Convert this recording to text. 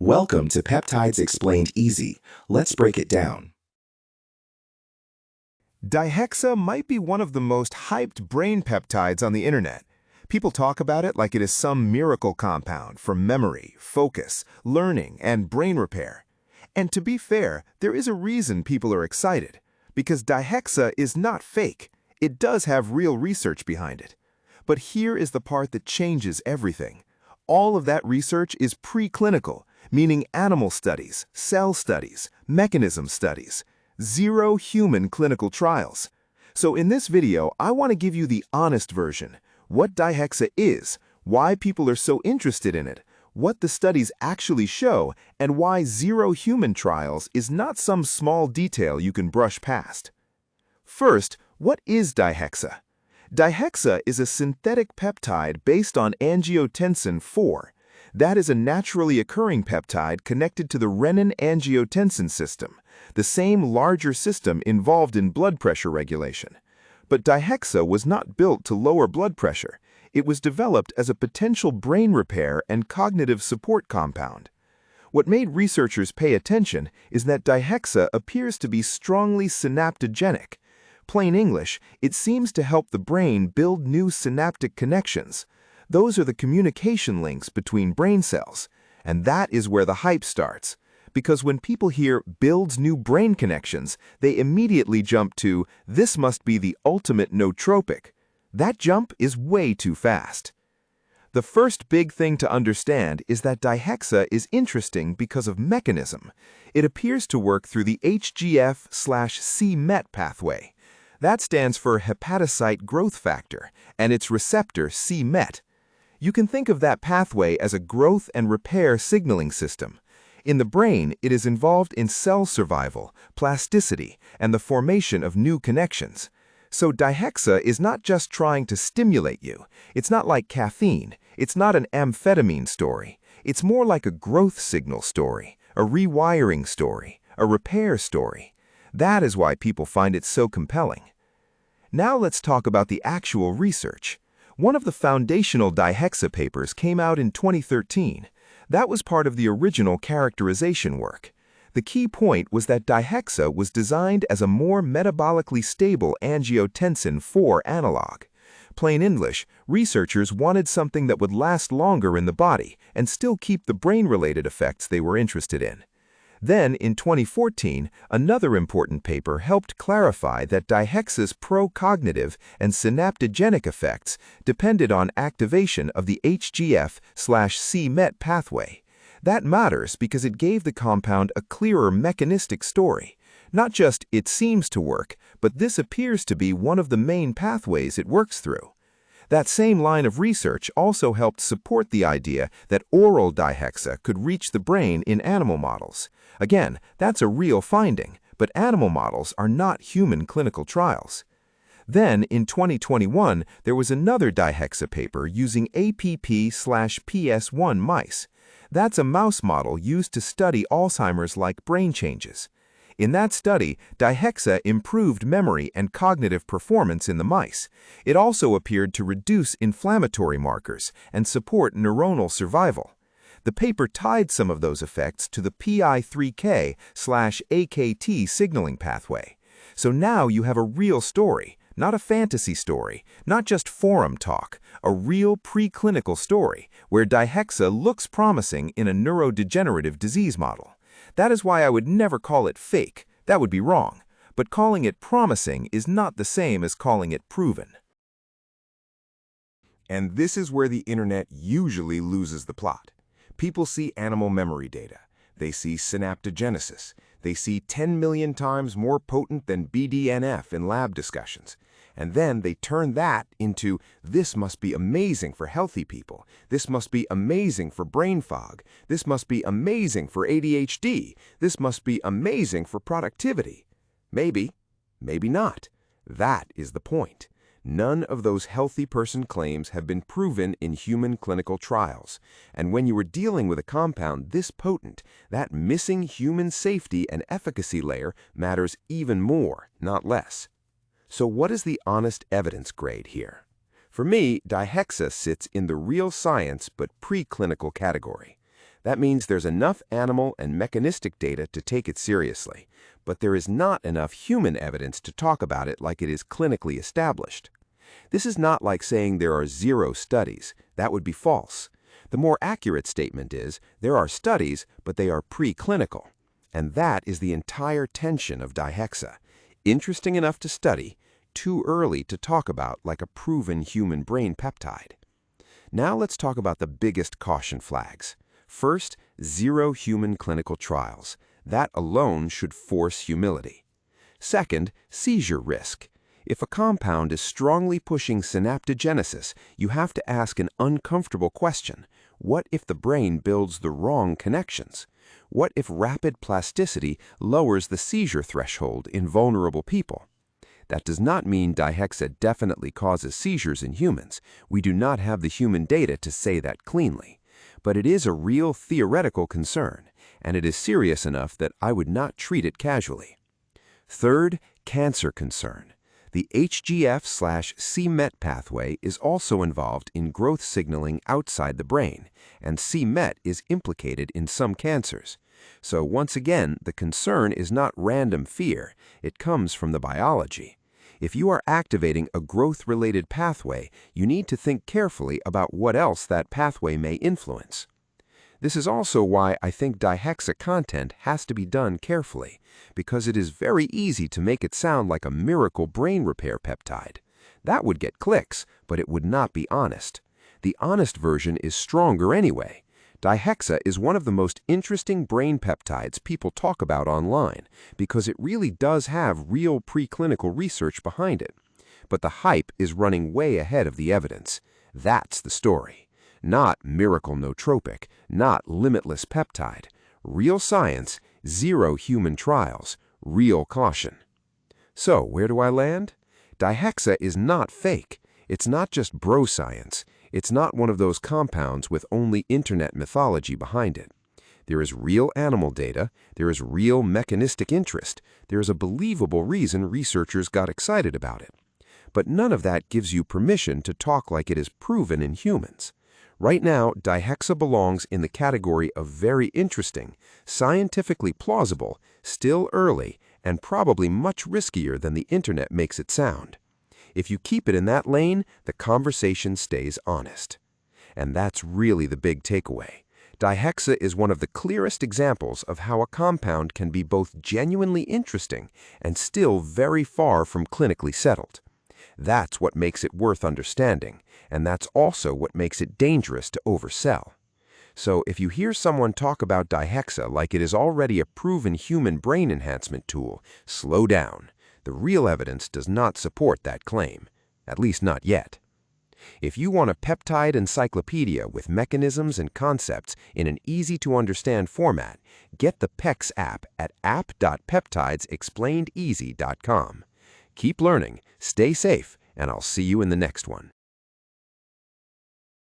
Welcome to Peptides Explained Easy. Let's break it down. Dihexa might be one of the most hyped brain peptides on the internet. People talk about it like it is some miracle compound for memory, focus, learning, and brain repair. And to be fair, there is a reason people are excited. Because Dihexa is not fake. It does have real research behind it. But here is the part that changes everything. All of that research is preclinical, meaning animal studies, cell studies, mechanism studies, zero human clinical trials. So in this video, I want to give you the honest version, what Dihexa is, why people are so interested in it, what the studies actually show, and why zero human trials is not some small detail you can brush past. First, what is Dihexa? Dihexa is a synthetic peptide based on angiotensin 4. That is a naturally occurring peptide connected to the renin-angiotensin system, the same larger system involved in blood pressure regulation. But Dihexa was not built to lower blood pressure. It was developed as a potential brain repair and cognitive support compound. What made researchers pay attention is that Dihexa appears to be strongly synaptogenic. Plain English, it seems to help the brain build new synaptic connections. Those are the communication links between brain cells, and that is where the hype starts. Because when people hear builds new brain connections, they immediately jump to, this must be the ultimate nootropic. That jump is way too fast. The first big thing to understand is that Dihexa is interesting because of mechanism. It appears to work through the HGF/c-Met pathway. That stands for hepatocyte growth factor, and its receptor c-Met. You can think of that pathway as a growth and repair signaling system. In the brain, it is involved in cell survival, plasticity, and the formation of new connections. So Dihexa is not just trying to stimulate you. It's not like caffeine. It's not an amphetamine story. It's more like a growth signal story, a rewiring story, a repair story. That is why people find it so compelling. Now let's talk about the actual research. One of the foundational Dihexa papers came out in 2013. That was part of the original characterization work. The key point was that Dihexa was designed as a more metabolically stable angiotensin 4 analog. Plain English, researchers wanted something that would last longer in the body and still keep the brain-related effects they were interested in. Then, in 2014, another important paper helped clarify that Dihexa's pro-cognitive and synaptogenic effects depended on activation of the HGF/c-Met pathway. That matters because it gave the compound a clearer mechanistic story. Not just it seems to work, but this appears to be one of the main pathways it works through. That same line of research also helped support the idea that oral Dihexa could reach the brain in animal models. Again, that's a real finding, but animal models are not human clinical trials. Then, in 2021, there was another Dihexa paper using APP/PS1 mice. That's a mouse model used to study Alzheimer's-like brain changes. In that study, Dihexa improved memory and cognitive performance in the mice. It also appeared to reduce inflammatory markers and support neuronal survival. The paper tied some of those effects to the PI3K/AKT signaling pathway. So now you have a real story, not a fantasy story, not just forum talk, a real preclinical story where Dihexa looks promising in a neurodegenerative disease model. That is why I would never call it fake. That would be wrong. But calling it promising is not the same as calling it proven. And this is where the internet usually loses the plot. People see animal memory data. They see synaptogenesis. They see 10 million times more potent than BDNF in lab discussions. And then they turn that into, this must be amazing for healthy people. This must be amazing for brain fog. This must be amazing for ADHD. This must be amazing for productivity. Maybe, maybe not. That is the point. None of those healthy person claims have been proven in human clinical trials. And when you are dealing with a compound this potent, that missing human safety and efficacy layer matters even more, not less. So what is the honest evidence grade here? For me, Dihexa sits in the real science but preclinical category. That means there's enough animal and mechanistic data to take it seriously, but there is not enough human evidence to talk about it like it is clinically established. This is not like saying there are 0 studies. That would be false. The more accurate statement is, there are studies, but they are preclinical. And that is the entire tension of Dihexa. Interesting enough to study, too early to talk about like a proven human brain peptide. Now let's talk about the biggest caution flags. First, 0 human clinical trials. That alone should force humility. Second, seizure risk. If a compound is strongly pushing synaptogenesis, you have to ask an uncomfortable question. What if the brain builds the wrong connections? What if rapid plasticity lowers the seizure threshold in vulnerable people? That does not mean Dihexa definitely causes seizures in humans. We do not have the human data to say that cleanly. But it is a real theoretical concern, and it is serious enough that I would not treat it casually. Third, cancer concern. The HGF/c-Met pathway is also involved in growth signaling outside the brain, and c-Met is implicated in some cancers. So once again, the concern is not random fear, it comes from the biology. If you are activating a growth-related pathway, you need to think carefully about what else that pathway may influence. This is also why I think Dihexa content has to be done carefully, because it is very easy to make it sound like a miracle brain repair peptide. That would get clicks, but it would not be honest. The honest version is stronger anyway. Dihexa is one of the most interesting brain peptides people talk about online because it really does have real preclinical research behind it. But the hype is running way ahead of the evidence. That's the story. Not miracle nootropic, not limitless peptide. Real science, 0 human trials, real caution. So, where do I land? Dihexa is not fake. It's not just bro science. It's not one of those compounds with only internet mythology behind it. There is real animal data, there is real mechanistic interest, there is a believable reason researchers got excited about it. But none of that gives you permission to talk like it is proven in humans. Right now, Dihexa belongs in the category of very interesting, scientifically plausible, still early, and probably much riskier than the internet makes it sound. If you keep it in that lane, the conversation stays honest. And that's really the big takeaway. Dihexa is one of the clearest examples of how a compound can be both genuinely interesting and still very far from clinically settled. That's what makes it worth understanding, and that's also what makes it dangerous to oversell. So if you hear someone talk about Dihexa like it is already a proven human brain enhancement tool, slow down. The real evidence does not support that claim, at least not yet. If you want a peptide encyclopedia with mechanisms and concepts in an easy-to-understand format, get the PEX app at app.peptides-explained-easy.com. Keep learning, stay safe, and I'll see you in the next one.